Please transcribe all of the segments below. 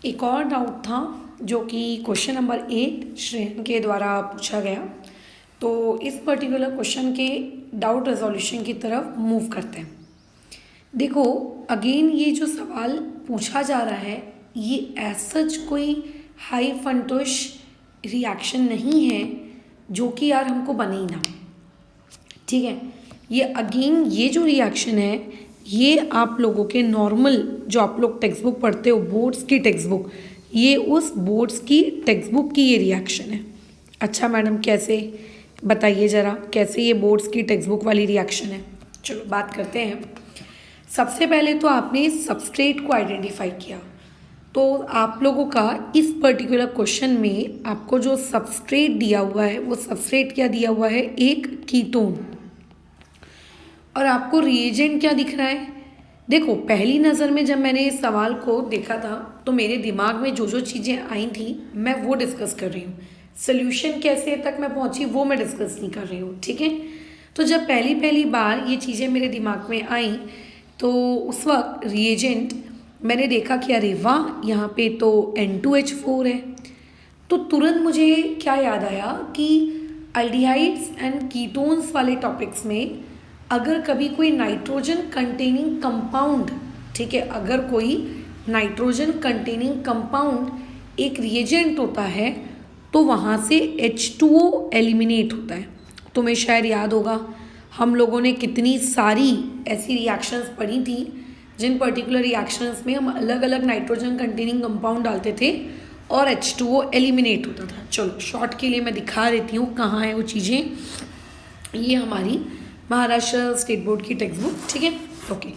एक और डाउट था जो कि क्वेश्चन नंबर 8 श्रेयन के द्वारा पूछा गया। तो इस पर्टिकुलर क्वेश्चन के डाउट रेजोल्यूशन की तरफ मूव करते हैं। देखो, अगेन ये जो सवाल पूछा जा रहा है ये एज सच कोई हाई फंटुश रिएक्शन नहीं है जो कि यार हमको बने ही ना। ठीक है, ये अगेन ये जो रिएक्शन है ये आप लोगों के नॉर्मल जो आप लोग टेक्स्ट बुक पढ़ते हो, बोर्ड्स की टेक्स्ट बुक, ये उस बोर्ड्स की टेक्स्ट बुक की ये रिएक्शन है। अच्छा मैडम, कैसे बताइए ज़रा, कैसे ये बोर्ड्स की टेक्स्ट बुक वाली रिएक्शन है? चलो बात करते हैं। सबसे पहले तो आपने सबस्ट्रेट को आइडेंटिफाई किया। तो आप लोगों का इस पर्टिकुलर क्वेश्चन में आपको जो सबस्ट्रेट दिया हुआ है वो सबस्ट्रेट क्या दिया हुआ है? एक कीटोन। और आपको रिएजेंट क्या दिख रहा है? देखो, पहली नज़र में जब मैंने इस सवाल को देखा था तो मेरे दिमाग में जो जो चीज़ें आई थी मैं वो डिस्कस कर रही हूँ। सोल्यूशन कैसे तक मैं पहुँची वो मैं डिस्कस नहीं कर रही हूँ। ठीक है, तो जब पहली पहली बार ये चीज़ें मेरे दिमाग में आई तो उस वक्त रिएजेंट मैंने देखा कि अरे वाह, यहाँ पे तो N2H4 है। तो तुरंत मुझे क्या याद आया कि अल्डिहाइड्स एंड कीटोन्स वाले टॉपिक्स में अगर कभी कोई नाइट्रोजन कंटेनिंग कंपाउंड, ठीक है, अगर कोई नाइट्रोजन कंटेनिंग कंपाउंड एक रिएजेंट होता है तो वहाँ से H2O एलिमिनेट होता है। तुम्हें शायद याद होगा हम लोगों ने कितनी सारी ऐसी रिएक्शंस पढ़ी थी जिन पर्टिकुलर रिएक्शंस में हम अलग अलग नाइट्रोजन कंटेनिंग कंपाउंड डालते थे और H2O एलिमिनेट होता था। चलो शॉर्ट के लिए मैं दिखा देती हूँ कहाँ है वो चीज़ें। ये हमारी महाराष्ट्र स्टेट बोर्ड की टेक्स्ट बुक, ठीक है, ओके।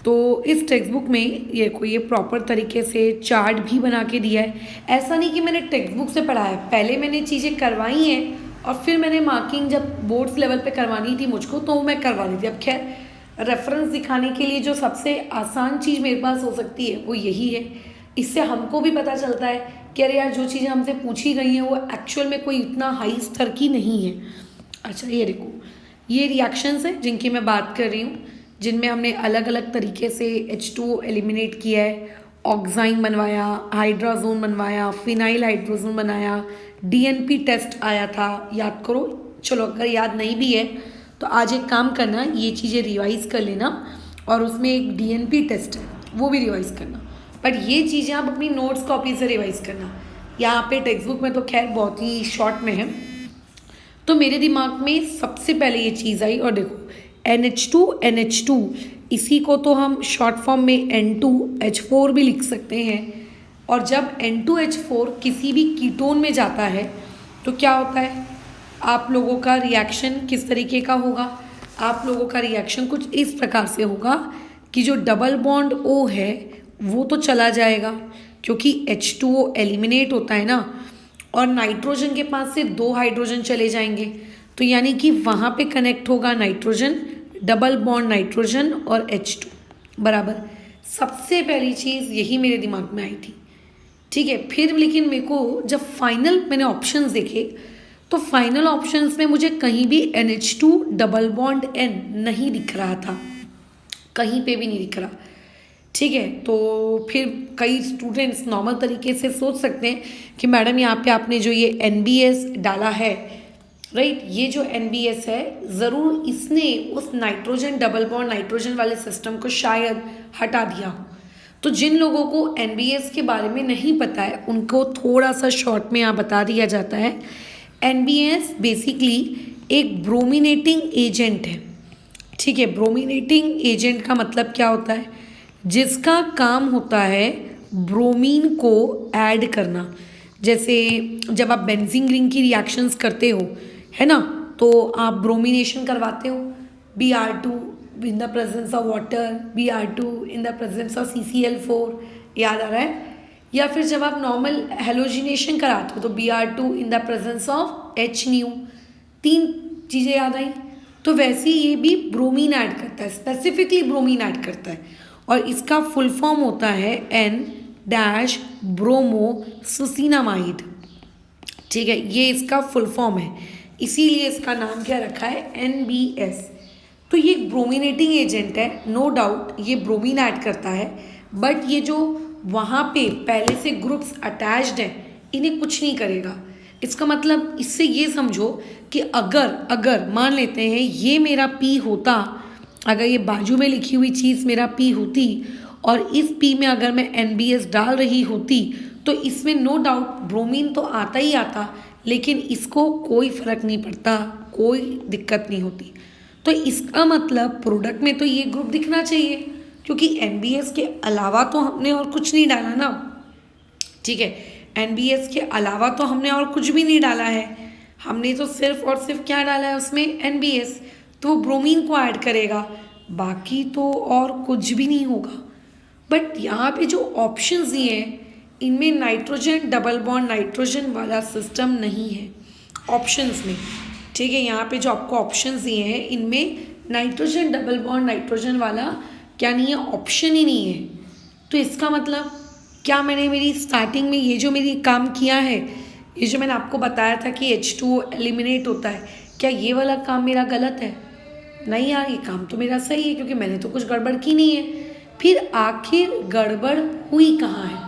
तो इस टेक्स्ट बुक में ये प्रॉपर तरीके से चार्ट भी बना के दिया है। ऐसा नहीं कि मैंने टेक्स्ट बुक से पढ़ा है, पहले मैंने चीज़ें करवाई हैं और फिर मैंने मार्किंग जब बोर्ड्स लेवल पे करवानी थी मुझको तो मैं करवा ली थी। अब खैर रेफरेंस दिखाने के लिए जो सबसे आसान चीज़ मेरे पास हो सकती है वो यही है। इससे हमको भी पता चलता है कि अरे यार, जो चीज़ें हमसे पूछी गई हैं वो एक्चुअल में कोई इतना हाई स्तर की नहीं है। अच्छा, ये देखो, ये रिएक्शंस हैं जिनकी मैं बात कर रही हूँ, जिनमें हमने अलग अलग तरीके से H2O एलिमिनेट किया है, ऑक्साइन बनवाया, हाइड्राजोन बनवाया, फिनाइल हाइड्रोजोन बनाया, DNP टेस्ट आया था, याद करो। चलो अगर याद नहीं भी है तो आज एक काम करना, ये चीज़ें रिवाइज कर लेना और उसमें एक DNP टेस्ट है वो भी रिवाइज करना। बट ये चीज़ें आप अपनी नोट्स कॉपी से रिवाइज करना, यहाँ पे टेक्स्ट बुक में तो खैर बहुत ही शॉर्ट में है। तो मेरे दिमाग में सबसे पहले ये चीज़ आई और देखो NH2 इसी को तो हम शॉर्ट फॉर्म में N2H4 भी लिख सकते हैं। और जब N2H4 किसी भी कीटोन में जाता है तो क्या होता है? आप लोगों का रिएक्शन किस तरीके का होगा? आप लोगों का रिएक्शन कुछ इस प्रकार से होगा कि जो डबल बॉन्ड O है वो तो चला जाएगा क्योंकि H2O एलिमिनेट होता है ना, और नाइट्रोजन के पास से 2 हाइड्रोजन चले जाएंगे तो यानी कि वहाँ पे कनेक्ट होगा नाइट्रोजन, डबल बॉन्ड नाइट्रोजन और H2 बराबर। सबसे पहली चीज़ यही मेरे दिमाग में आई थी, ठीक है। फिर लेकिन मेरे को जब फाइनल मैंने ऑप्शंस देखे तो फाइनल ऑप्शंस में मुझे कहीं भी NH2 डबल बॉन्ड N नहीं दिख रहा था, कहीं पे भी नहीं दिख रहा, ठीक है। तो फिर कई स्टूडेंट्स नॉर्मल तरीके से सोच सकते हैं कि मैडम यहाँ पे आपने जो ये NBS डाला है, राइट, ये जो NBS है ज़रूर इसने उस नाइट्रोजन डबल बॉन्ड नाइट्रोजन वाले सिस्टम को शायद हटा दिया हो। तो जिन लोगों को NBS के बारे में नहीं पता है उनको थोड़ा सा शॉर्ट में यहाँ बता दिया जाता है। NBS बेसिकली एक ब्रोमिनेटिंग एजेंट है, ठीक है। ब्रोमिनेटिंग एजेंट का मतलब क्या होता है? जिसका काम होता है ब्रोमीन को ऐड करना। जैसे जब आप बेंजीन रिंग की रिएक्शंस करते हो, है ना, तो आप ब्रोमिनेशन करवाते हो, Br2 in the presence of water, Br2 in the presence of CCl4, याद आ रहा है? या फिर जब आप नॉर्मल हेलोजिनेशन कराते हो तो Br2 in the presence of HNu, 3 चीज़ें याद आई। तो वैसे ये भी ब्रोमीन ऐड करता है, स्पेसिफिकली ब्रोमीन ऐड करता है और इसका फुल फॉर्म होता है N-ब्रोमो सुसीनामाइड, ठीक है, ये इसका फुल फॉर्म है, इसीलिए इसका नाम क्या रखा है? NBS। तो ये एक ब्रोमिनेटिंग एजेंट है, नो डाउट ये ब्रोमीन ऐड करता है, बट ये जो वहाँ पे पहले से ग्रुप्स अटैच्ड हैं, इन्हें कुछ नहीं करेगा। इसका मतलब इससे ये समझो कि अगर अगर मान लेते हैं ये मेरा पी होता, अगर ये बाजू में लिखी हुई चीज़ मेरा पी होती और इस पी में अगर मैं NBS डाल रही होती तो इसमें नो डाउट ब्रोमीन तो आता ही आता, लेकिन इसको कोई फ़र्क नहीं पड़ता, कोई दिक्कत नहीं होती। तो इसका मतलब प्रोडक्ट में तो ये ग्रुप दिखना चाहिए, क्योंकि NBS के अलावा तो हमने और कुछ नहीं डाला ना। ठीक है, NBS के अलावा तो हमने और कुछ भी नहीं डाला है, हमने तो सिर्फ और सिर्फ क्या डाला है उसमें, NBS। तो वो ब्रोमीन को ऐड करेगा, बाकी तो और कुछ भी नहीं होगा। बट यहाँ पे जो ऑप्शंस दिए हैं इनमें नाइट्रोजन डबल बॉन्ड नाइट्रोजन वाला सिस्टम नहीं है ऑप्शंस में। ठीक है, यहाँ पे जो आपको ऑप्शंस दिए हैं इनमें नाइट्रोजन डबल बॉन्ड नाइट्रोजन वाला क्या नहीं है, ऑप्शन ही नहीं है। तो इसका मतलब क्या मैंने मेरी स्टार्टिंग में ये जो मेरी काम किया है, ये जो मैंने आपको बताया था कि H2O एलिमिनेट होता है, क्या ये वाला काम मेरा गलत है? नहीं यार, ये काम तो मेरा सही है, क्योंकि मैंने तो कुछ गड़बड़ की नहीं है। फिर आखिर गड़बड़ हुई कहाँ है?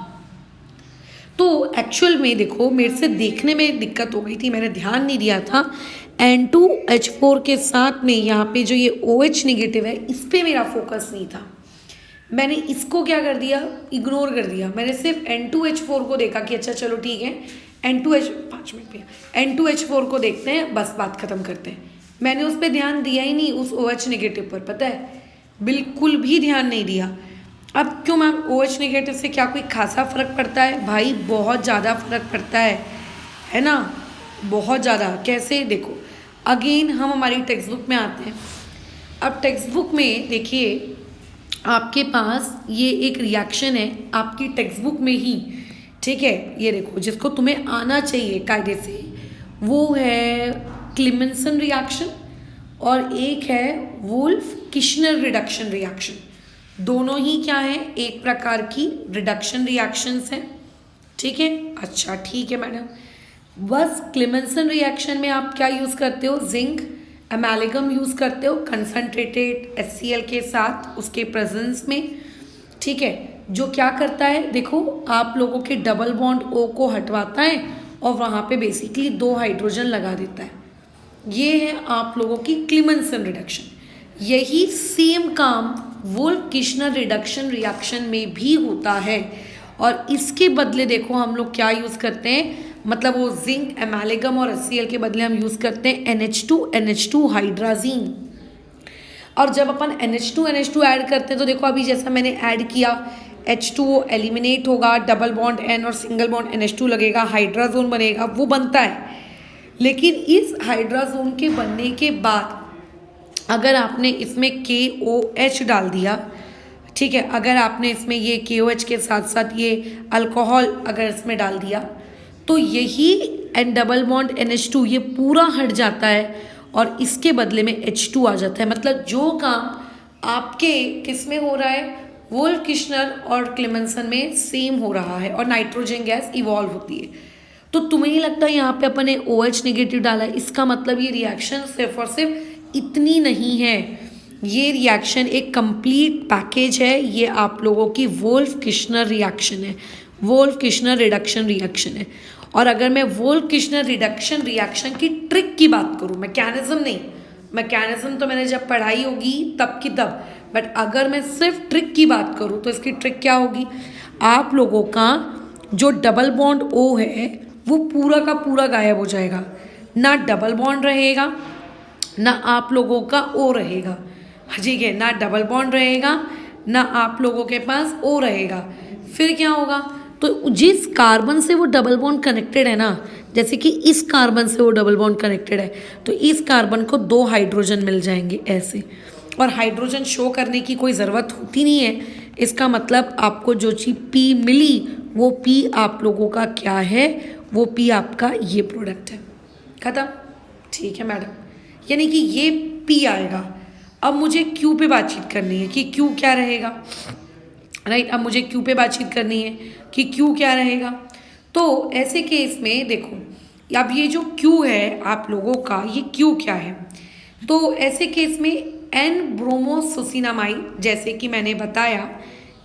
तो एक्चुअल में देखो, मेरे से देखने में दिक्कत हो गई थी, मैंने ध्यान नहीं दिया था। N2H4 के साथ में यहाँ पे जो ये OH नेगेटिव है, इस पर मेरा फोकस नहीं था। मैंने इसको क्या कर दिया, इग्नोर कर दिया। मैंने सिर्फ N2H4 को देखा कि अच्छा चलो ठीक है, N2H 5 मिनट पे N2H4 को देखते हैं, बस बात ख़त्म करते हैं। मैंने उस पर ध्यान दिया ही नहीं, उस OH नेगेटिव पर, पता है, बिल्कुल भी ध्यान नहीं दिया। अब क्यों मैम, OH नेगेटिव से क्या कोई खासा फ़र्क पड़ता है? भाई बहुत ज़्यादा फ़र्क पड़ता है ना, बहुत ज़्यादा। कैसे? देखो, अगेन हम हमारी टेक्स्ट बुक में आते हैं। अब टेक्स्ट बुक में देखिए, आपके पास ये एक रिएक्शन है आपकी टेक्स्ट बुक में ही। ठीक है, ये देखो, जिसको तुम्हें आना चाहिए कायदे से, वो है क्लेमेंसन रिएक्शन और एक है वुल्फ किश्नर रिडक्शन रिएक्शन। दोनों ही क्या है, एक प्रकार की रिडक्शन रिएक्शंस हैं। ठीक है, अच्छा ठीक है मैडम। बस क्लेमेंसन रिएक्शन में आप क्या यूज़ करते हो, जिंक एमालिगम यूज़ करते हो कंसनट्रेटेड HCl के साथ उसके प्रेजेंस में। ठीक है, जो क्या करता है, देखो आप लोगों के डबल बॉन्ड O को हटवाता है और वहाँ पे बेसिकली 2 हाइड्रोजन लगा देता है। ये है आप लोगों की क्लेमेंसन रिडक्शन। यही सेम काम वुल्फ किश्नर रिडक्शन रिएक्शन में भी होता है, और इसके बदले देखो हम लोग क्या यूज़ करते हैं, मतलब वो जिंक एमालिगम और HCl के बदले हम यूज़ करते हैं NH2 हाइड्राजीन। और जब अपन NH2 ऐड करते हैं तो देखो अभी जैसा मैंने ऐड किया, H2O एलिमिनेट होगा, डबल बॉन्ड N और सिंगल बॉन्ड NH2 लगेगा, हाइड्राजोन बनेगा, वो बनता है। लेकिन इस हाइड्राजोन के बनने के बाद अगर आपने इसमें KOH डाल दिया, ठीक है, अगर आपने इसमें ये KOH के साथ साथ ये अल्कोहल अगर इसमें डाल दिया, तो यही N डबल बॉन्ड NH2 ये पूरा हट जाता है और इसके बदले में H2 आ जाता है। मतलब जो काम आपके किस में हो रहा है, वुल्फ किश्नर और क्लेमेंसन में सेम हो रहा है, और नाइट्रोजन गैस इवॉल्व होती है। तो तुम्हें नहीं लगता यहाँ पे अपन ने OH नेगेटिव डाला है, इसका मतलब ये रिएक्शन सिर्फ और सिर्फ इतनी नहीं है, ये रिएक्शन एक कंप्लीट पैकेज है। ये आप लोगों की वुल्फ किश्नर रिएक्शन है, वुल्फ किश्नर रिडक्शन रिएक्शन है। और अगर मैं वुल्फ किश्नर रिडक्शन रिएक्शन की ट्रिक की बात करूँ, मैकेनिज्म नहीं, मैकेनिज्म तो मैंने जब पढ़ाई होगी तब की तब, बट अगर मैं सिर्फ ट्रिक की बात करूँ तो इसकी ट्रिक क्या होगी, आप लोगों का जो डबल बॉन्ड O है वो पूरा का पूरा गायब हो जाएगा, ना डबल बॉन्ड रहेगा ना आप लोगों का O रहेगा। ठीक है, ना डबल बॉन्ड रहेगा ना आप लोगों के पास O रहेगा। फिर क्या होगा, तो जिस कार्बन से वो डबल बॉन्ड कनेक्टेड है ना, जैसे कि इस कार्बन से वो डबल बॉन्ड कनेक्टेड है, तो इस कार्बन को 2 हाइड्रोजन मिल जाएंगे ऐसे, और हाइड्रोजन शो करने की कोई ज़रूरत होती नहीं है। इसका मतलब आपको जो चीज़ P मिली वो P आप लोगों का क्या है, वो P आपका ये प्रोडक्ट है। खत्म? ठीक है मैडम, यानी कि ये P आएगा। अब मुझे Q पे बातचीत करनी है कि Q क्या रहेगा, राइट। अब मुझे Q पे बातचीत करनी है कि Q क्या रहेगा। तो ऐसे केस में देखो, अब ये जो Q है आप लोगों का, ये Q क्या है, तो ऐसे केस में N ब्रोमोसुसिनामाइड, जैसे कि मैंने बताया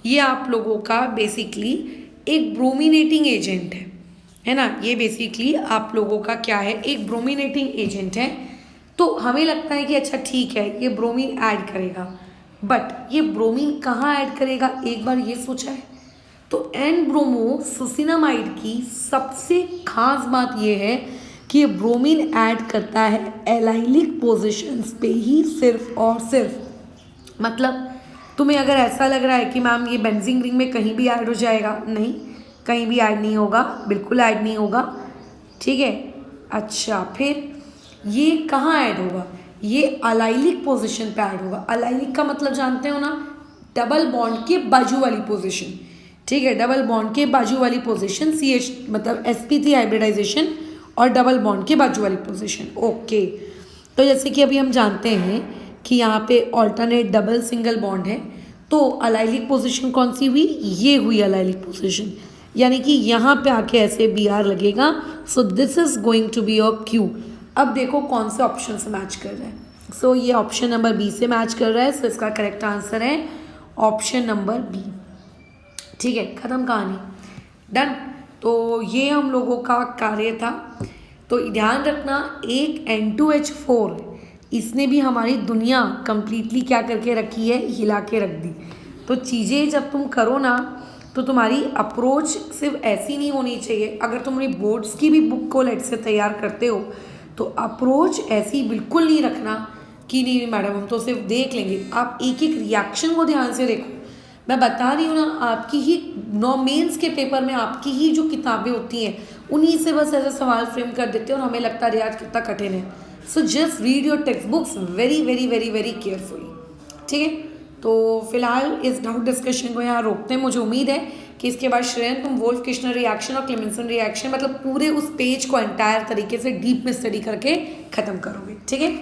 ये आप लोगों का बेसिकली एक ब्रोमिनेटिंग एजेंट है ना। ये बेसिकली आप लोगों का क्या है, एक ब्रोमिनेटिंग एजेंट है। तो हमें लगता है कि अच्छा ठीक है ये ब्रोमीन ऐड करेगा, बट ये ब्रोमीन कहाँ ऐड करेगा, एक बार ये सोचा है? तो एन ब्रोमो सुसिनामाइड की सबसे खास बात ये है कि ये ब्रोमीन ऐड करता है एलाइलिक पोजीशंस पे ही सिर्फ और सिर्फ। मतलब तुम्हें अगर ऐसा लग रहा है कि मैम ये बेंजीन रिंग में कहीं भी ऐड हो जाएगा, नहीं, कहीं भी ऐड नहीं होगा, बिल्कुल ऐड नहीं होगा, ठीक है। अच्छा फिर ये कहाँ ऐड होगा, ये अलाइलिक पोजीशन पे ऐड होगा। अलाइलिक का मतलब जानते हो ना, डबल बॉन्ड के बाजू वाली पोजीशन, ठीक है, डबल बॉन्ड के बाजू वाली पोजीशन, CH मतलब sp3 हाइब्रिडाइजेशन और डबल बॉन्ड के बाजू वाली पोजीशन। ओके, तो जैसे कि अभी हम जानते हैं कि यहाँ पे ऑल्टरनेट डबल सिंगल बॉन्ड है, तो अलाइलिक पोजीशन कौन सी हुई, ये हुई अलाइलिक पोजीशन, यानी कि यहाँ पे आके ऐसे Br लगेगा। So this is going to be your Q। अब देखो कौन से ऑप्शन से मैच कर रहा है। सो ये ऑप्शन नंबर बी से मैच कर रहा है, सो इसका करेक्ट आंसर है ऑप्शन नंबर बी। ठीक है, खत्म कहानी, डन। तो ये हम लोगों का कार्य था। तो ध्यान रखना, एक N2H4 इसने भी हमारी दुनिया कंप्लीटली क्या करके रखी है, हिला के रख दी। तो चीज़ें जब तुम करो ना, तो तुम्हारी अप्रोच सिर्फ ऐसी नहीं होनी चाहिए। अगर तुम अपनी बोर्ड्स की भी बुक को लेट से तैयार करते हो, तो अप्रोच ऐसी बिल्कुल नहीं रखना कि नहीं मैडम हम तो सिर्फ देख लेंगे। आप एक एक रिएक्शन को ध्यान से देखो। मैं बता रही हूँ ना, आपकी ही मेंस के पेपर में आपकी ही जो किताबें होती हैं उन्हीं से बस ऐसा सवाल फ्रेम कर देते हैं और हमें लगता है यार कितना कठिन है। So just read your text books very very very very carefully, ठीक है। तो फिलहाल इस डाउट डिस्कशन को यहाँ रोकते हैं। मुझे उम्मीद है कि इसके बाद श्रेयन तुम वोल्फ किश्नर रिएक्शन और क्लेमेंसन रिएक्शन मतलब पूरे उस पेज को एंटायर तरीके से डीप में स्टडी करके ख़त्म करोगे, ठीक है।